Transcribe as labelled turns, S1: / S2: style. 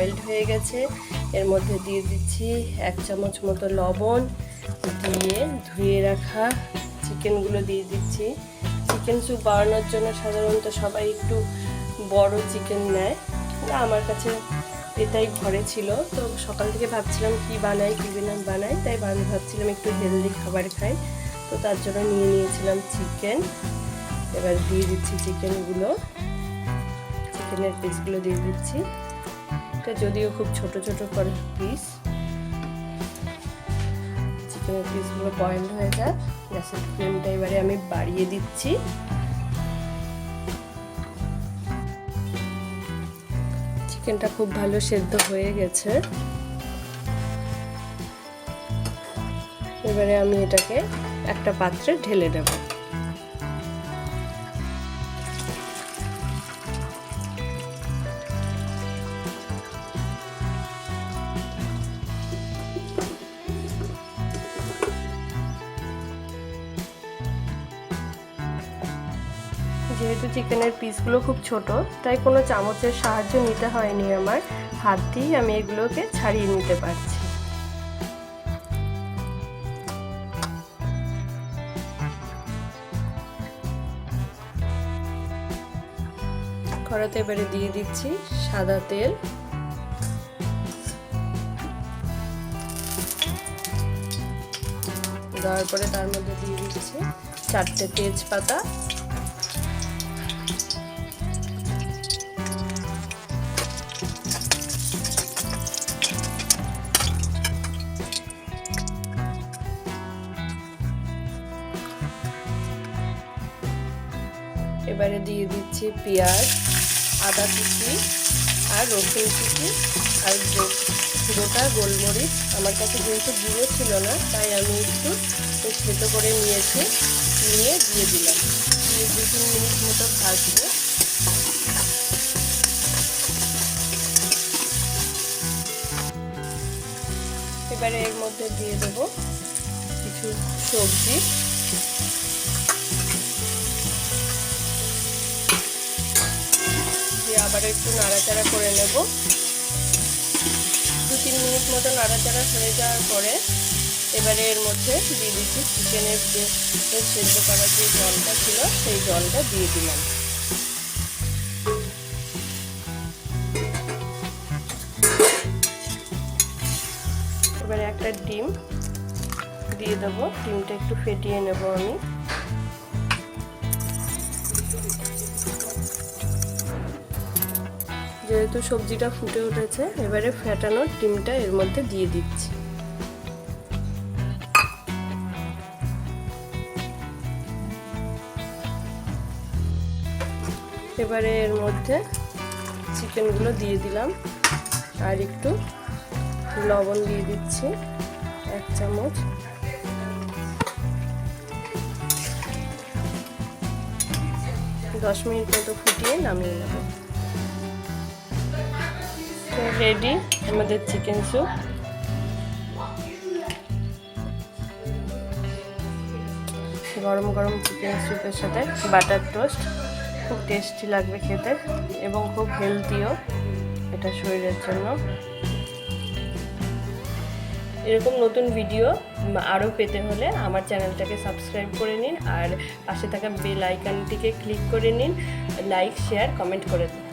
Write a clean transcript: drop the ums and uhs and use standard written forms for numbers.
S1: Boiled হয়ে গেছে। এর মধ্যে দিয়ে দিচ্ছি 1 চামচ মতো লবণ, দিয়ে ধুয়ে রাখা চিকেনগুলো দিয়ে দিচ্ছি। চিকেন স্যুপ বানানোর জন্য সাধারণত সবাই একটু বড় চিকেন নেয়, আমার কাছে এটাই ঘরে ছিল। তো সকাল থেকে ভাবছিলাম কি বানাই তাই ভাবছিলাম একটু হেলদি খাবার খাই, তো তার জন্য নিয়ে নিয়েছিলাম চিকেন। এবার দিয়ে দিচ্ছি চিকেনের পিসগুলো দিয়ে দিচ্ছি। এটা যদিও খুব ছোট ছোট করে পিস। চিকেনের পিসগুলো বয়েল হয়ে যায়। গ্যাসের ফ্লেমটা এবারে আমি বাড়িয়ে দিচ্ছি। চিকেনটা খুব ভালো সেদ্ধ হয়ে গেছে। এবারে আমি এটাকে একটা পাত্রে ঢেলে দেব। যেহেতু চিকেনের পিসগুলো খুব ছোট, তাই কোনো চামচের সাহায্য নিতে হয়নি আমার, হাত দিয়েই আমি এগুলোকে ছাড়িয়ে নিতে পারছি। কড়াইতে এবারে দিয়ে দিচ্ছি সাদা তেল। দেওয়ার পরে তার মধ্যে দিয়ে দিচ্ছি 4টে তেজপাতা, এবারে দিয়ে দিচ্ছি পেঁয়াজ, আদা কুচি আর রসুন কুচি আর গোটা গোলমরিচ। আমার কাছে যেহেতু গুঁড়ো ছিল না, তাই আমি একটু সেদ্ধ করে নিয়েছি, নিয়ে দিয়ে দিলাম। দিয়ে 2-3 মিনিট মতো ভাজবো। এবারে এর মধ্যে দিয়ে দেবো কিছু সবজি। আবার একটু নাড়াচাড়া করে নেব। 2-3 মিনিট মতো নাড়াচাড়া হয়ে যাওয়ার পরে এবারে এর মধ্যে দিয়ে দিচ্ছি চিকেনের যে সেদ্ধ করার যে জলটা ছিল, সেই জলটা দিয়ে দিলাম। এবারে একটা ডিম দিয়ে দেবো। ডিমটা একটু ফেটিয়ে নেব আমি। যেহেতু সবজিটা ফুটে উঠেছে, এবারে ফেটানো ডিমটা এর মধ্যে দিয়ে দিচ্ছি। এবারে এর মধ্যে চিকেনগুলো দিয়ে দিলাম আর একটু লবণ দিয়ে দিচ্ছি 1 চামচ। দশ মিনিট মতো ফুটিয়ে নামিয়ে নেব। রেডি আমাদের চিকেন স্যুপ। গরম গরম চিকেন স্যুপের সাথে বাটার টোস্ট খুব টেস্টি লাগবে খেতে, এবং খুব হেলদিও এটা শরীরের জন্য। এরকম নতুন ভিডিও আরও পেতে হলে আমার চ্যানেলটাকে সাবস্ক্রাইব করে নিন, আর পাশে থাকা বেল আইকনটিকে ক্লিক করে নিন। লাইক, শেয়ার, কমেন্ট করে দিন।